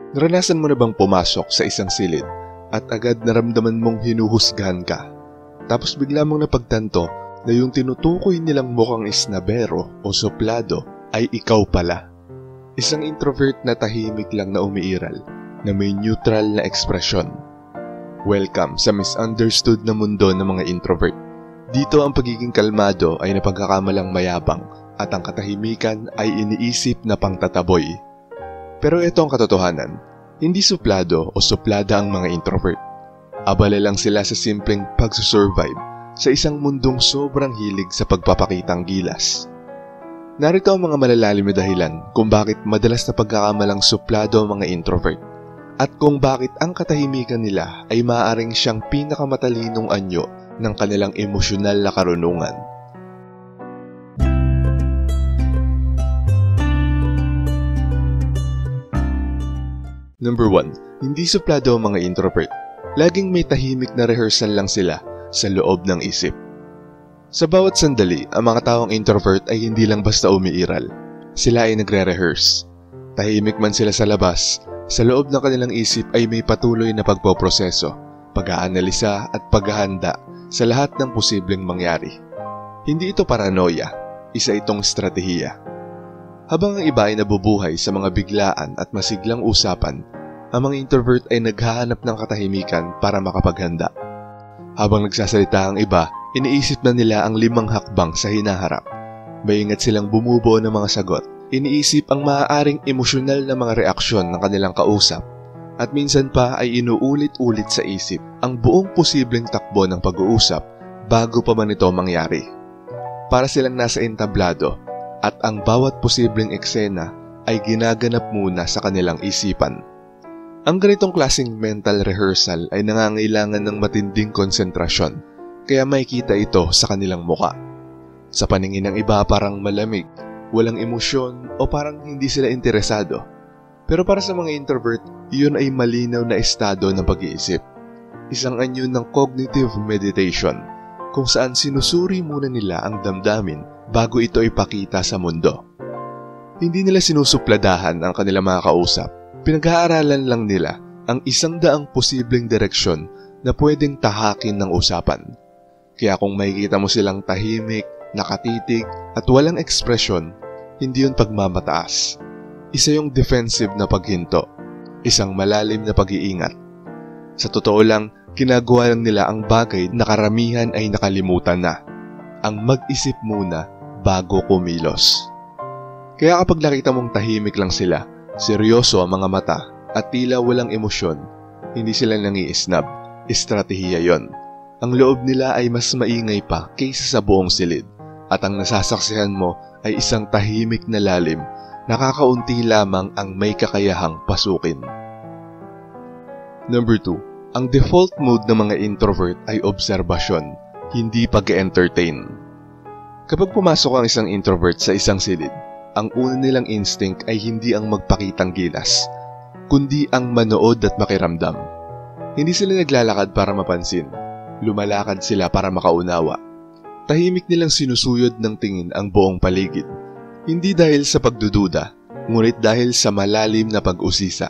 Naranasan mo na bang pumasok sa isang silid at agad naramdaman mong hinuhusgahan ka? Tapos bigla mong napagtanto na yung tinutukoy nilang mukhang isnabero o suplado ay ikaw pala. Isang introvert na tahimik lang na umiiral na may neutral na ekspresyon. Welcome sa misunderstood na mundo ng mga introvert. Dito ang pagiging kalmado ay napagkakamalang mayabang at ang katahimikan ay iniisip na pangtataboy. Pero ito ang katotohanan, hindi suplado o suplada ang mga introvert. Abala lang sila sa simpleng pagsusurvive sa isang mundong sobrang hilig sa pagpapakitang gilas. Narito ang mga malalalim na dahilan kung bakit madalas na pagkakamalang suplado ang mga introvert at kung bakit ang katahimikan nila ay maaaring siyang pinakamatalinong anyo ng kanilang emosyonal na karunungan. Number 1. Hindi suplado ang mga introvert. Laging may tahimik na rehearsal lang sila sa loob ng isip. Sa bawat sandali, ang mga taong introvert ay hindi lang basta umiiral. Sila ay nagre-rehearse. Tahimik man sila sa labas, sa loob ng kanilang isip ay may patuloy na pagpoproseso, pag-aanalisa at paghahanda sa lahat ng posibleng mangyari. Hindi ito paranoia, isa itong estratehiya. Habang ang iba ay nabubuhay sa mga biglaan at masiglang usapan, ang mga introvert ay naghahanap ng katahimikan para makapaghanda. Habang nagsasalita ang iba, iniisip na nila ang 5 hakbang sa hinaharap. Maingat silang bumubuo ng mga sagot. Iniisip ang maaaring emosyonal na mga reaksyon ng kanilang kausap. At minsan pa ay inuulit-ulit sa isip ang buong posibleng takbo ng pag-uusap bago pa man ito mangyari. Para silang nasa entablado at ang bawat posibleng eksena ay ginaganap muna sa kanilang isipan. Ang ganitong klaseng mental rehearsal ay nangangailangan ng matinding konsentrasyon, kaya makikita ito sa kanilang muka. Sa paningin ng iba parang malamig, walang emosyon o parang hindi sila interesado. Pero para sa mga introvert, iyon ay malinaw na estado ng pag-iisip. Isang anyo ng cognitive meditation kung saan sinusuri muna nila ang damdamin bago ito ipakita sa mundo. Hindi nila sinusupladahan ang kanilang mga kausap. Pinag-aaralan lang nila ang 100 posibleng direksyon na pwedeng tahakin ng usapan. Kaya kung makikita mo silang tahimik, nakatitig at walang ekspresyon, hindi yun pagmamataas. Isa yung defensive na paghinto, isang malalim na pag-iingat. Sa totoo lang, ginagawa lang nila ang bagay na karamihan ay nakalimutan na, ang mag-isip muna bago kumilos. Kaya kapag nakita mong tahimik lang sila, seryoso ang mga mata at tila walang emosyon, hindi sila nangiisnab, estratehiya yon. Ang loob nila ay mas maingay pa kaysa sa buong silid at ang nasasaksihan mo ay isang tahimik na lalim, nakakaunti lamang ang may kakayahang pasukin. Number 2. Ang default mood ng mga introvert ay obserbasyon, hindi pag-entertain. Kapag pumasok ang isang introvert sa isang silid, ang una nilang instinct ay hindi ang magpakitang gilas, kundi ang manood at makiramdam. Hindi sila naglalakad para mapansin, lumalakad sila para makaunawa. Tahimik nilang sinusuyod ng tingin ang buong paligid, hindi dahil sa pagdududa, ngunit dahil sa malalim na pag-usisa.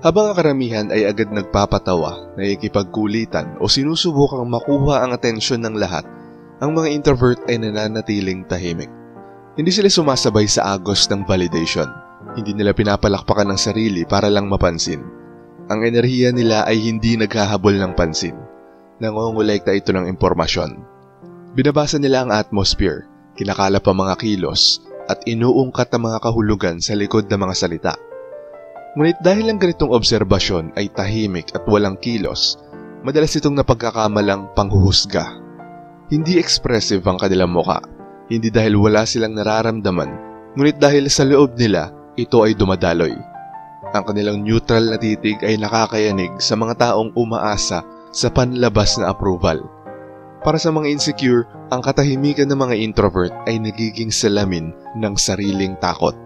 Habang ang karamihan ay agad nagpapatawa, nakikipagkulitan o sinusubukang makuha ang atensyon ng lahat, ang mga introvert ay nananatiling tahimik. Hindi sila sumasabay sa agos ng validation. Hindi nila pinapalakpakan ng sarili para lang mapansin. Ang enerhiya nila ay hindi naghahabol ng pansin. Nangongolekta ito ng impormasyon. Binabasa nila ang atmosphere, kinakalap ang mga kilos, at inuungkat ang mga kahulugan sa likod ng mga salita. Ngunit dahil ang ganitong obserbasyon ay tahimik at walang kilos, madalas itong napagkakamalang panghuhusga. Hindi expressive ang kanilang muka. Hindi dahil wala silang nararamdaman, ngunit dahil sa loob nila, ito ay dumadaloy. Ang kanilang neutral na titig ay nakakayanig sa mga taong umaasa sa panlabas na approval. Para sa mga insecure, ang katahimikan ng mga introvert ay nagiging salamin ng sariling takot.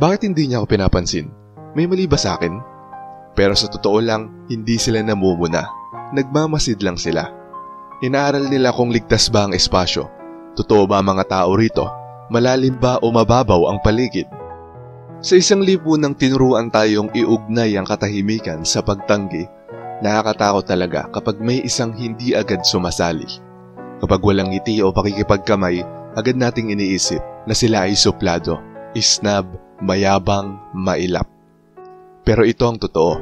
Bakit hindi niya ako pinapansin? May mali ba sa akin? Pero sa totoo lang, hindi sila namumuna. Nagmamasid lang sila. Inaaral nila kung ligtas ba ang espasyo. Totoo ba ang mga tao rito? Malalim ba o mababaw ang paligid? Sa isang lipunang tinuruan tayong iugnay ang katahimikan sa pagtanggi, nakakatakot talaga kapag may isang hindi agad sumasali. Kapag walang ngiti o pakikipagkamay, agad nating iniisip na sila ay suplado, isnab, mayabang, mailap. Pero ito ang totoo.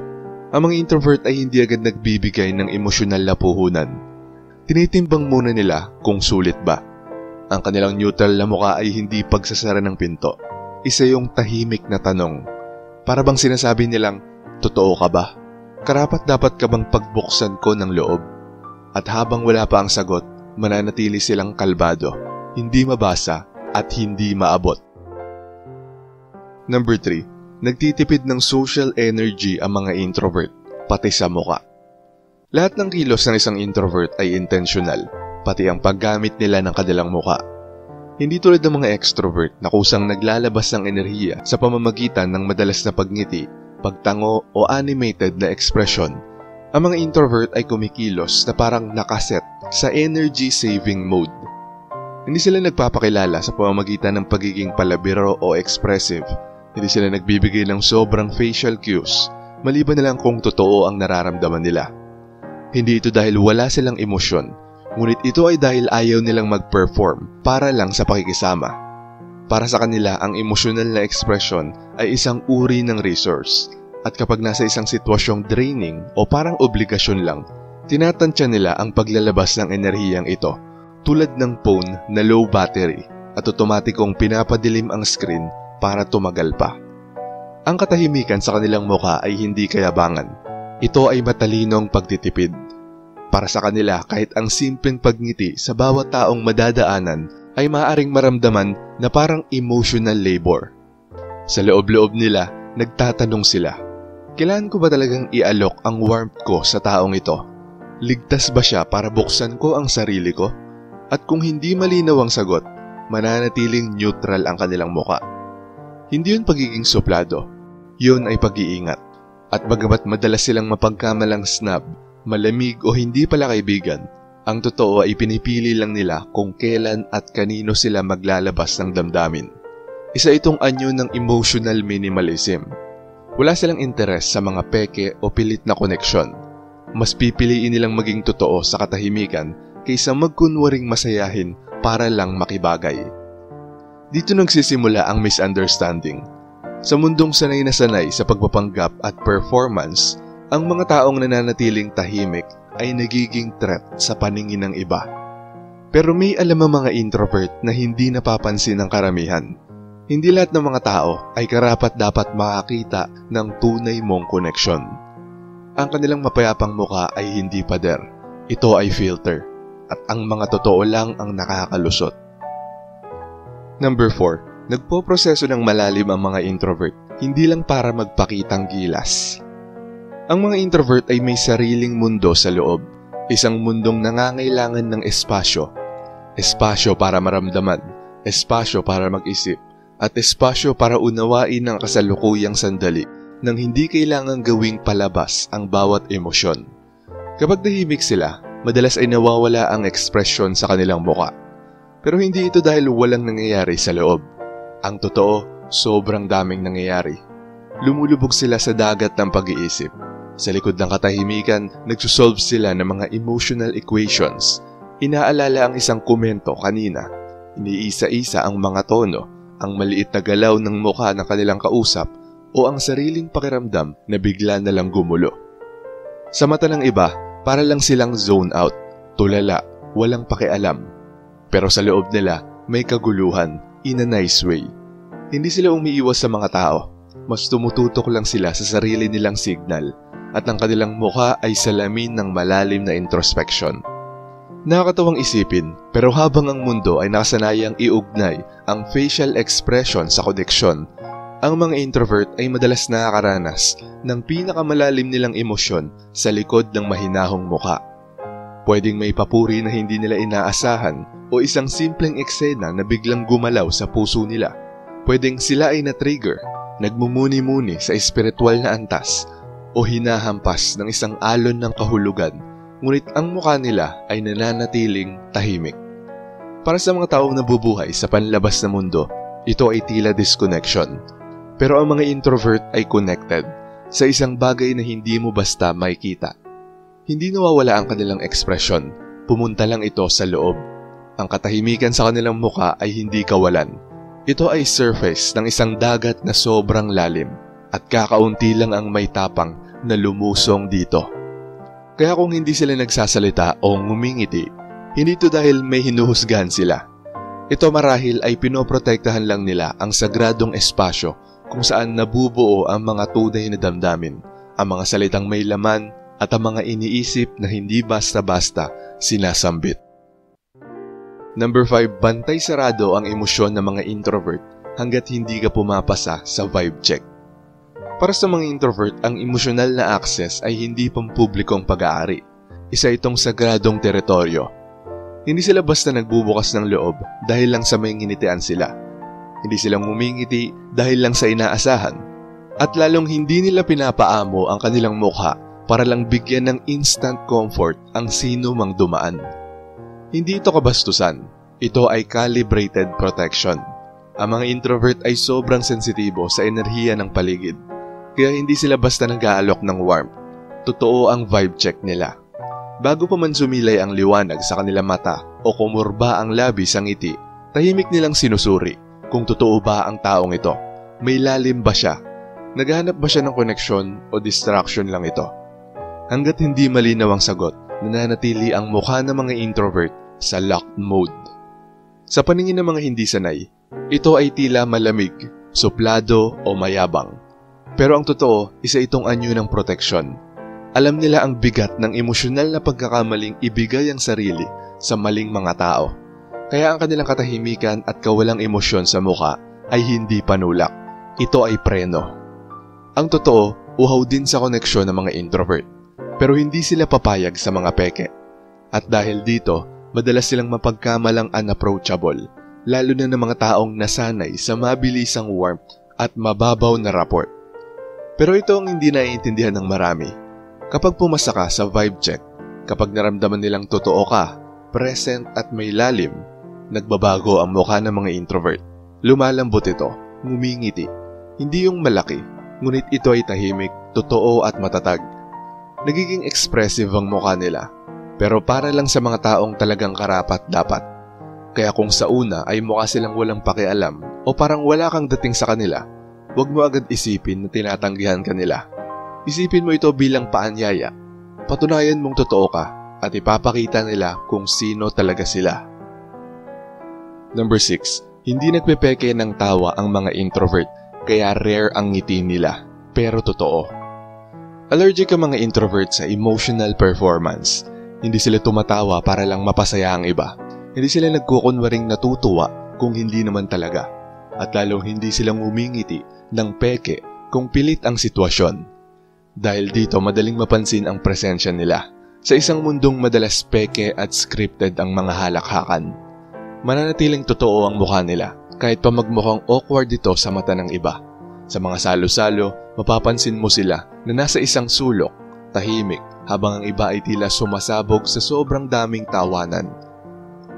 Ang mga introvert ay hindi agad nagbibigay ng emosyonal na puhunan. Tinitimbang muna nila kung sulit ba. Ang kanilang neutral na mukha ay hindi pagsasara ng pinto. Isa yung tahimik na tanong. Para bang sinasabi nilang, totoo ka ba? Karapat dapat ka bang pagbuksan ko ng loob? At habang wala pa ang sagot, mananatili silang kalbado, hindi mabasa at hindi maabot. Number 3. Nagtitipid ng social energy ang mga introvert, pati sa muka. Lahat ng kilos ng isang introvert ay intentional, pati ang paggamit nila ng kanilang muka. Hindi tulad ng mga extrovert na kusang naglalabas ng enerhiya sa pamamagitan ng madalas na pagngiti, pagtango o animated na ekspresyon. Ang mga introvert ay kumikilos na parang nakaset sa energy saving mode. Hindi sila nagpapakilala sa pamamagitan ng pagiging palabiro o expressive. Hindi sila nagbibigay ng sobrang facial cues, maliban na lang kung totoo ang nararamdaman nila. Hindi ito dahil wala silang emosyon, ngunit ito ay dahil ayaw nilang mag-perform para lang sa pakikisama. Para sa kanila, ang emosyonal na expression ay isang uri ng resource. At kapag nasa isang sitwasyong draining o parang obligasyon lang, tinatantya nila ang paglalabas ng enerhiyang ito, tulad ng phone na low battery at otomatikong pinapadilim ang screen para tumagal pa. Ang katahimikan sa kanilang mukha ay hindi kayabangan. Ito ay matalinong pagtitipid. Para sa kanila, kahit ang simpleng pagngiti sa bawat taong madadaanan ay maaaring maramdaman na parang emotional labor. Sa loob-loob nila, nagtatanong sila, kailan ko ba talagang ialok ang warmth ko sa taong ito? Ligtas ba siya para buksan ko ang sarili ko? At kung hindi malinaw ang sagot, mananatiling neutral ang kanilang muka. Hindi yun pagiging suplado, yun ay pag-iingat. At bagamat madalas silang mapagkamalang snub, malamig o hindi pala kaibigan, ang totoo ay pinipili lang nila kung kailan at kanino sila maglalabas ng damdamin. Isa itong anyo ng emotional minimalism. Wala silang interes sa mga peke o pilit na koneksyon. Mas pipiliin nilang maging totoo sa katahimikan kaysa magkunwaring masayahin para lang makibagay. Dito nagsisimula ang misunderstanding. Sa mundong sanay na sanay sa pagpapanggap at performance, ang mga taong nananatiling tahimik ay nagiging threat sa paningin ng iba. Pero may alam ang mga introvert na hindi napapansin ng karamihan. Hindi lahat ng mga tao ay karapat dapat makakita ng tunay mong koneksyon. Ang kanilang mapayapang muka ay hindi pader. Ito ay filter. At ang mga totoo lang ang nakakalusot. Number 4. Nagpoproseso ng malalim ang mga introvert, hindi lang para magpakitang gilas. Ang mga introvert ay may sariling mundo sa loob, isang mundong nangangailangan ng espasyo. Espasyo para maramdaman, espasyo para mag-isip, at espasyo para unawain ang kasalukuyang sandali nang hindi kailangang gawing palabas ang bawat emosyon. Kapag tahimik sila, madalas ay nawawala ang ekspresyon sa kanilang muka. Pero hindi ito dahil walang nangyayari sa loob. Ang totoo, sobrang daming nangyayari. Lumulubog sila sa dagat ng pag-iisip. Sa likod ng katahimikan, nagsusolve sila ng mga emotional equations. Inaalala ang isang komento kanina. Iniisa-isa ang mga tono, ang maliit na galaw ng mukha ng kanilang kausap, o ang sariling pakiramdam na bigla na lang gumulo. Sa mata ng iba, para lang silang zone out, tulala, walang pakialam. Pero sa loob nila, may kaguluhan, in a nice way. Hindi sila umiiwas sa mga tao, mas tumututok lang sila sa sarili nilang signal. At ang kanilang mukha ay salamin ng malalim na introspection. Nakakatawang isipin, pero habang ang mundo ay nakasanayang iugnay ang facial expression sa koneksyon, ang mga introvert ay madalas nakakaranas ng pinakamalalim nilang emosyon sa likod ng mahinahong mukha. Pwedeng may papuri na hindi nila inaasahan o isang simpleng eksena na biglang gumalaw sa puso nila. Pwedeng sila ay na-trigger, nagmumuni-muni sa espiritual na antas, o hinahampas ng isang alon ng kahulugan, ngunit ang mukha nila ay nananatiling tahimik. Para sa mga taong nabubuhay sa panlabas na mundo, ito ay tila disconnection. Pero ang mga introvert ay connected sa isang bagay na hindi mo basta makikita. Hindi nawawala ang kanilang ekspresyon, pumunta lang ito sa loob. Ang katahimikan sa kanilang muka ay hindi kawalan. Ito ay surface ng isang dagat na sobrang lalim at kakaunti lang ang may tapang na lumusong dito. Kaya kung hindi sila nagsasalita o ngumingiti, hindi ito dahil may hinuhusgahan sila. Ito marahil ay pinoprotektahan lang nila ang sagradong espasyo kung saan nabubuo ang mga tunay na damdamin, ang mga salitang may laman at ang mga iniisip na hindi basta-basta sinasambit. Number 5, bantay sarado ang emosyon ng mga introvert hanggat hindi ka pumapasa sa vibe check. Para sa mga introvert, ang emosyonal na access ay hindi pampublikong pag-aari. Isa itong sagradong teritoryo. Hindi sila basta nagbubukas ng loob dahil lang sa may nginitian sila. Hindi sila ngumingiti dahil lang sa inaasahan. At lalong hindi nila pinapaamo ang kanilang mukha para lang bigyan ng instant comfort ang sino mang dumaan. Hindi ito kabastusan. Ito ay calibrated protection. Ang mga introvert ay sobrang sensitibo sa enerhiya ng paligid. Kaya hindi sila basta nag-aalok ng warmth. Totoo ang vibe check nila. Bago pa man sumilay ang liwanag sa kanilang mata o kumurba ang labi sa ngiti, tahimik nilang sinusuri kung totoo ba ang taong ito. May lalim ba siya? Naghahanap ba siya ng koneksyon o distraction lang ito? Hanggat hindi malinaw ang sagot, nananatili ang mukha ng mga introvert sa locked mode. Sa paningin ng mga hindi sanay, ito ay tila malamig, suplado o mayabang. Pero ang totoo, isa itong anyo ng proteksyon. Alam nila ang bigat ng emosyonal na pagkakamaling ibigay ang sarili sa maling mga tao. Kaya ang kanilang katahimikan at kawalang emosyon sa mukha ay hindi panulak. Ito ay preno. Ang totoo, uhaw din sa koneksyon ng mga introvert. Pero hindi sila papayag sa mga peke. At dahil dito, madalas silang mapagkamalang unapproachable, lalo na ng mga taong nasanay sa mabilisang warmth at mababaw na rapport. Pero ito ang hindi naiintindihan ng marami. Kapag pumasa ka sa vibe check, kapag naramdaman nilang totoo ka, present at may lalim, nagbabago ang mukha ng mga introvert. Lumalambot ito, ngumingiti. Hindi yung malaki, ngunit ito ay tahimik, totoo at matatag. Nagiging expressive ang mukha nila, pero para lang sa mga taong talagang karapat-dapat. Kaya kung sa una ay mukha silang walang pakialam o parang wala kang dating sa kanila, huwag mo agad isipin na tinatanggihan ka nila. Isipin mo ito bilang paanyaya. Patunayan mong totoo ka at ipapakita nila kung sino talaga sila. Number 6. Hindi nagpepeke ng tawa ang mga introvert, kaya rare ang ngiti nila, pero totoo. Allergic ang mga introvert sa emotional performance. Hindi sila tumatawa para lang mapasaya ang iba. Hindi sila nagkukunwaring natutuwa kung hindi naman talaga. At lalong hindi silang umingiti ng peke kung pilit ang sitwasyon. Dahil dito madaling mapansin ang presensya nila sa isang mundong madalas peke at scripted ang mga halakhakan. Mananatiling totoo ang mukha nila kahit pa magmukhang awkward ito sa mata ng iba. Sa mga salo-salo, mapapansin mo sila na nasa isang sulok, tahimik, habang ang iba ay tila sumasabog sa sobrang daming tawanan.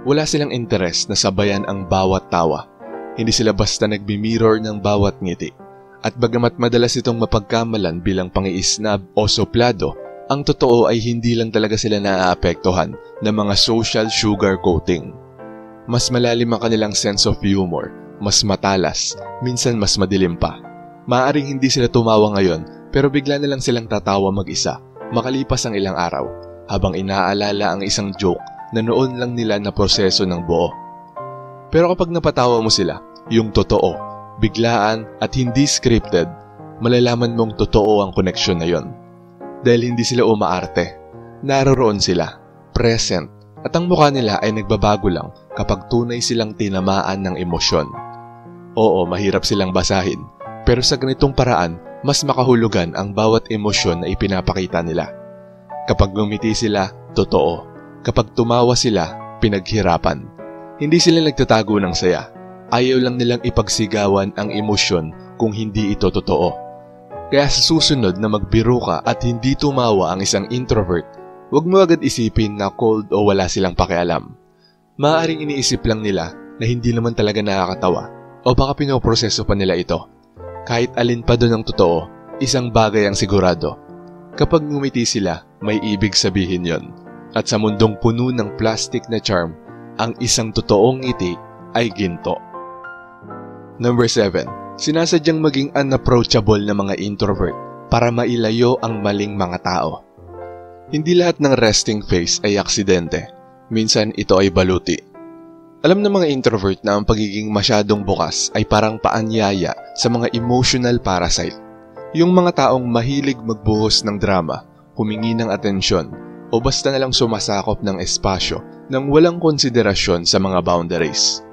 Wala silang interes na sabayan ang bawat tawa. Hindi sila basta nagbimirror ng bawat ngiti. At bagamat madalas itong mapagkamalan bilang pangiisnab o suplado, ang totoo ay hindi lang talaga sila naaapektuhan ng mga social sugar coating. Mas malalim ang kanilang sense of humor, mas matalas, minsan mas madilim pa. Maaaring hindi sila tumawa ngayon pero bigla na lang silang tatawa mag-isa makalipas ang ilang araw habang inaalala ang isang joke na noon lang nila na proseso ng buo. Pero kapag napatawa mo sila, yung totoo, biglaan at hindi scripted, malalaman mong totoo ang koneksyon na yon. Dahil hindi sila umaarte, naroroon sila, present, at ang mukha nila ay nagbabago lang kapag tunay silang tinamaan ng emosyon. Oo, mahirap silang basahin, pero sa ganitong paraan, mas makahulugan ang bawat emosyon na ipinapakita nila. Kapag ngumiti sila, totoo. Kapag tumawa sila, pinaghirapan. Hindi sila nagtatago ng saya. Ayaw lang nilang ipagsigawan ang emosyon kung hindi ito totoo. Kaya sa susunod na magbiro ka at hindi tumawa ang isang introvert, huwag mo agad isipin na cold o wala silang pakialam. Maaaring iniisip lang nila na hindi naman talaga nakakatawa o baka pinoproseso pa nila ito. Kahit alin pa doon ang totoo, isang bagay ang sigurado. Kapag ngumiti sila, may ibig sabihin yon. At sa mundong puno ng plastic na charm, ang isang totoong ngiti ay ginto. Number 7. Sinasadyang maging unapproachable na mga introvert para mailayo ang maling mga tao. Hindi lahat ng resting face ay aksidente. Minsan ito ay baluti. Alam ng mga introvert na ang pagiging masyadong bukas ay parang paanyaya sa mga emotional parasite. Yung mga taong mahilig magbuhos ng drama, humingi ng atensyon, o basta nalang sumasakop ng espasyo nang walang konsiderasyon sa mga boundaries.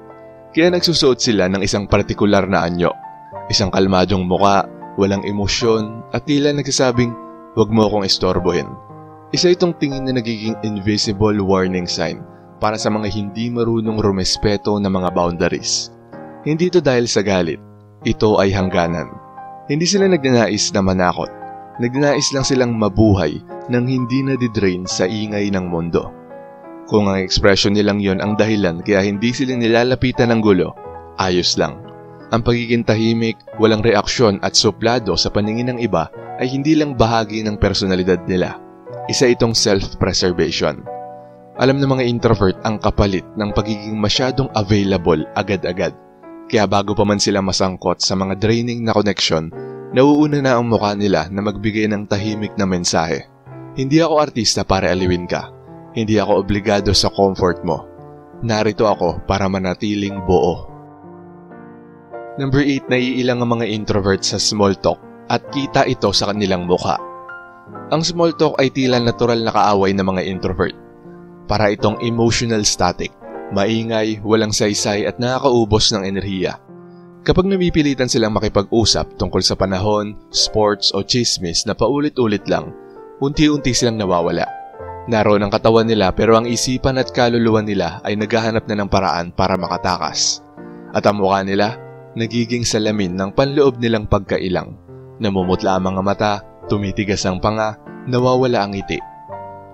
Kaya nagsusuot sila ng isang partikular na anyo, isang kalmadong muka, walang emosyon, at tila nagsasabing, "Huwag mo akong istorbohin." Isa itong tingin na nagiging invisible warning sign para sa mga hindi marunong rumespeto ng mga boundaries. Hindi ito dahil sa galit, ito ay hangganan. Hindi sila nagnanais na manakot, nagnanais lang silang mabuhay nang hindi nadidrain sa ingay ng mundo. Kung ang ekspresyon nilang yon ang dahilan kaya hindi sila nilalapitan ng gulo, ayos lang. Ang pagiging tahimik, walang reaksyon at suplado sa paningin ng iba ay hindi lang bahagi ng personalidad nila. Isa itong self-preservation. Alam ng mga introvert ang kapalit ng pagiging masyadong available agad-agad. Kaya bago pa man sila masangkot sa mga draining na connection, nauuna na ang mukha nila na magbigay ng tahimik na mensahe. Hindi ako artista para aliwin ka. Hindi ako obligado sa comfort mo. Narito ako para manatiling buo. Number 8, naiilang ang mga introvert sa small talk at kita ito sa kanilang mukha. Ang small talk ay tila natural na kaaway ng mga introvert. Para itong emotional static, maingay, walang saysay at nakakaubos ng enerhiya. Kapag namipilitan silang makipag-usap tungkol sa panahon, sports o chismis na paulit-ulit lang, unti-unti silang nawawala. Naroon ang katawan nila pero ang isipan at kaluluwa nila ay naghahanap na ng paraan para makatakas. At ang mukha nila, nagiging salamin ng panloob nilang pagkailang. Namumutla ang mga mata, tumitigas ang panga, nawawala ang ngiti.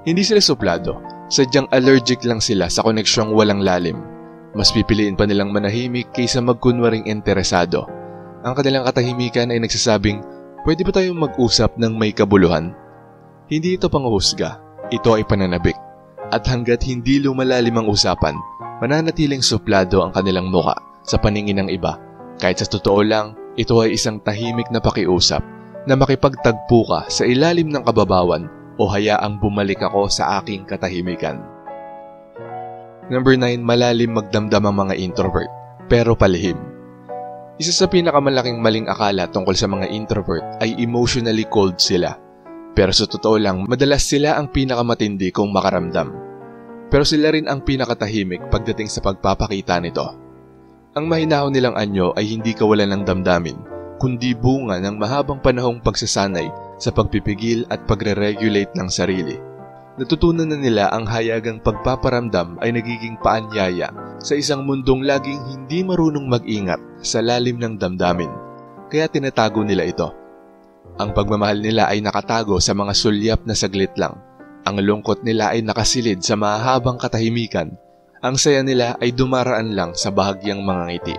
Hindi sila suplado. Sadyang allergic lang sila sa koneksyong walang lalim. Mas pipiliin pa nilang manahimik kaysa magkunwaring interesado. Ang kanilang katahimikan ay nagsasabing, "Pwede ba tayong mag-usap ng may kabuluhan?" Hindi ito panghusga, ito ay pananabik. At hanggat hindi lumalalim ang usapan, mananatiling suplado ang kanilang muka sa paningin ng iba. Kahit sa totoo lang, ito ay isang tahimik na pakiusap na makipagtagpo ka sa ilalim ng kababawan o hayaang bumalik ako sa aking katahimikan. Number 9, malalim magdamdam ang mga introvert, pero palihim. Isa sa pinakamalaking maling akala tungkol sa mga introvert ay emotionally cold sila. Pero sa totoo lang, madalas sila ang pinakamatindi kung makaramdam. Pero sila rin ang pinakatahimik pagdating sa pagpapakita nito. Ang mahinahon nilang anyo ay hindi kawalan ng damdamin, kundi bunga ng mahabang panahong pagsasanay sa pagpipigil at pagre-regulate ng sarili. Natutunan na nila ang hayagang pagpaparamdam ay nagiging paanyaya sa isang mundong laging hindi marunong mag-ingat sa lalim ng damdamin, kaya tinatago nila ito. Ang pagmamahal nila ay nakatago sa mga sulyap na saglit lang. Ang lungkot nila ay nakasilid sa mahabang katahimikan. Ang saya nila ay dumaraan lang sa bahagyang mga ngiti.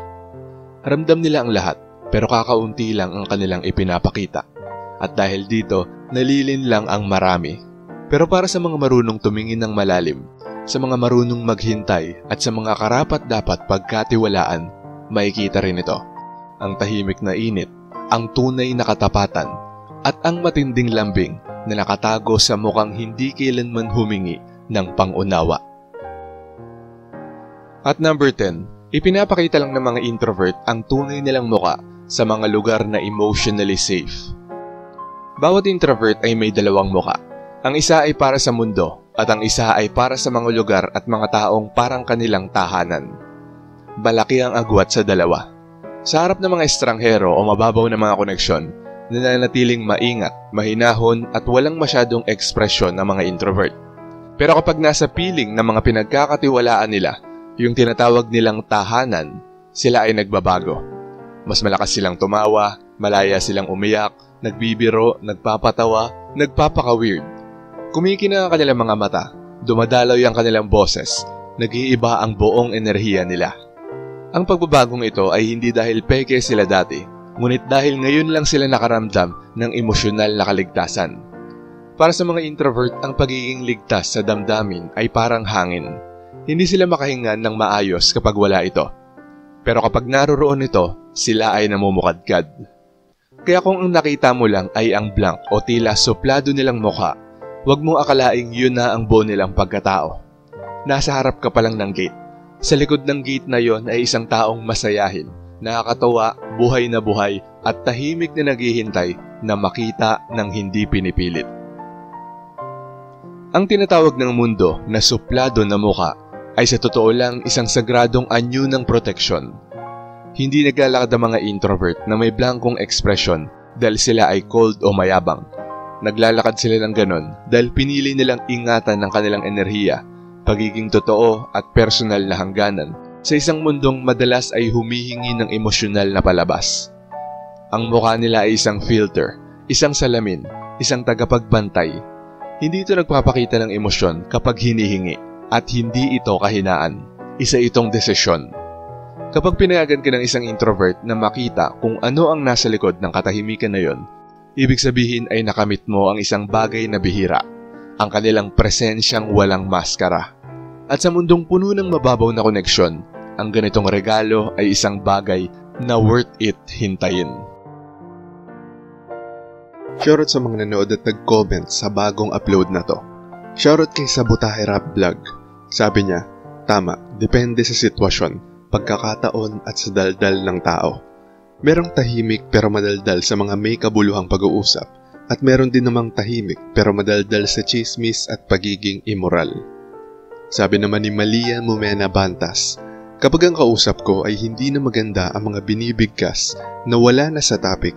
Ramdam nila ang lahat, pero kakaunti lang ang kanilang ipinapakita. At dahil dito, nalilin lang ang marami. Pero para sa mga marunong tumingin ng malalim, sa mga marunong maghintay at sa mga karapat-dapat pagkatiwalaan, makikita rin ito. Ang tahimik na init, ang tunay na katapatan, at ang matinding lambing na nakatago sa mukhang hindi kailanman humingi ng pangunawa. At number 10, ipinapakita lang ng mga introvert ang tunay nilang muka sa mga lugar na emotionally safe. Bawat introvert ay may dalawang muka. Ang isa ay para sa mundo at ang isa ay para sa mga lugar at mga taong parang kanilang tahanan. Malaki ang agwat sa dalawa. Sa harap ng mga estranghero o mababaw na mga koneksyon, nananatiling maingat, mahinahon at walang masyadong ekspresyon ng mga introvert. Pero kapag nasa piling ng mga pinagkakatiwalaan nila, yung tinatawag nilang tahanan, sila ay nagbabago. Mas malakas silang tumawa, malaya silang umiyak, nagbibiro, nagpapatawa, nagpapaka-weird. Kumikina ang kanilang mga mata, dumadaloy ang kanilang boses, nag-iiba ang buong enerhiya nila. Ang pagbabagong ito ay hindi dahil peke sila dati, Ngunit dahil ngayon lang sila nakaramdam ng emosyonal na kaligtasan. Para sa mga introvert, ang pagiging ligtas sa damdamin ay parang hangin. Hindi sila makahinga ng maayos kapag wala ito. Pero kapag naroroon ito, sila ay namumukadkad. Kaya kung ang nakita mo lang ay ang blank o tila suplado nilang mukha, huwag mong akalaing yun na ang buo nilang pagkatao. Nasa harap ka pa lang ng gate. Sa likod ng gate na yon ay isang taong masayahin, nakakatawa, buhay at tahimik na naghihintay na makita ng hindi pinipilit. Ang tinatawag ng mundo na suplado na mukha ay sa totoo lang isang sagradong anyo ng proteksyon. Hindi naglalakad ang mga introvert na may blankong ekspresyon dahil sila ay cold o mayabang. Naglalakad sila ng ganon dahil pinili nilang ingatan ng kanilang enerhiya, pagiging totoo at personal na hangganan sa isang mundong madalas ay humihingi ng emosyonal na palabas. Ang mukha nila ay isang filter, isang salamin, isang tagapagbantay. Hindi ito nagpapakita ng emosyon kapag hinihingi at hindi ito kahinaan. Isa itong desisyon. Kapag pinayagan ka ng isang introvert na makita kung ano ang nasa likod ng katahimikan na yon, ibig sabihin ay nakamit mo ang isang bagay na bihira, ang kanilang presensyang walang maskara. At sa mundong puno ng mababaw na koneksyon, ang ganitong regalo ay isang bagay na worth it hintayin. Shoutout sa mga nanood at nag-comment sa bagong upload na to. Shoutout kay Sabotahe Rap Vlog. Sabi niya, tama, depende sa sitwasyon, pagkakataon at sa daldal ng tao. Merong tahimik pero madaldal sa mga may kabuluhang pag-uusap at meron din namang tahimik pero madaldal sa chismis at pagiging immoral. Sabi naman ni Malia Mumena Bantas, kapag ang kausap ko ay hindi na maganda ang mga binibigkas na wala na sa topic,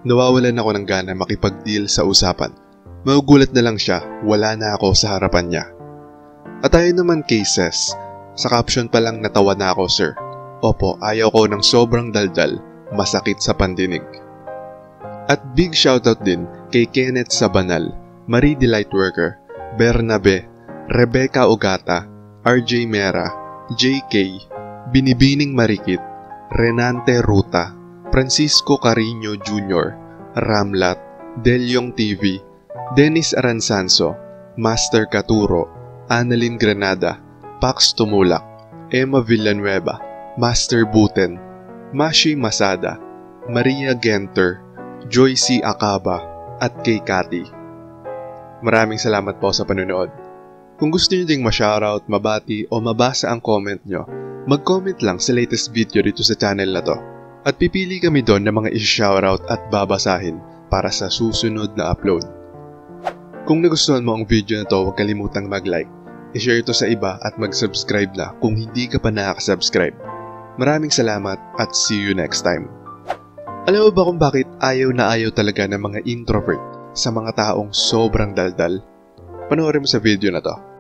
nawawalan ako ng gana makipag-deal sa usapan. Magugulat na lang siya, wala na ako sa harapan niya. At tayo naman cases, sa caption pa lang natawa na ako, sir. Opo, ayaw ko ng sobrang daldal, masakit sa pandinig. At big shoutout din kay Kenneth Sabanal, Marie Delight Worker, Bernabe, Rebecca Ogata, RJ Mera, JK, Binibining Marikit, Renante Ruta, Francisco Carino Jr., Ramlat, Delyong TV, Dennis Aransanso, Master Katuro, Annalyn Granada, Pax Tumulak, Emma Villanueva, Master Buten, Mashi Masada, Maria Genter, Joycey Acaba, at kay Cathy. Maraming salamat po sa panonood. Kung gusto nyo ding ma-shoutout, mabati o mabasa ang comment nyo, mag-comment lang sa latest video dito sa channel na to. At pipili kami doon ng mga i-shoutout at babasahin para sa susunod na upload. Kung nagustuhan mo ang video na to, huwag kalimutang mag-like, i-share ito sa iba at mag-subscribe na kung hindi ka pa nakaka-subscribe. Maraming salamat at see you next time. Alam mo ba kung bakit ayaw na ayaw talaga ng mga introvert sa mga taong sobrang daldal? Panoorin mo sa video na to.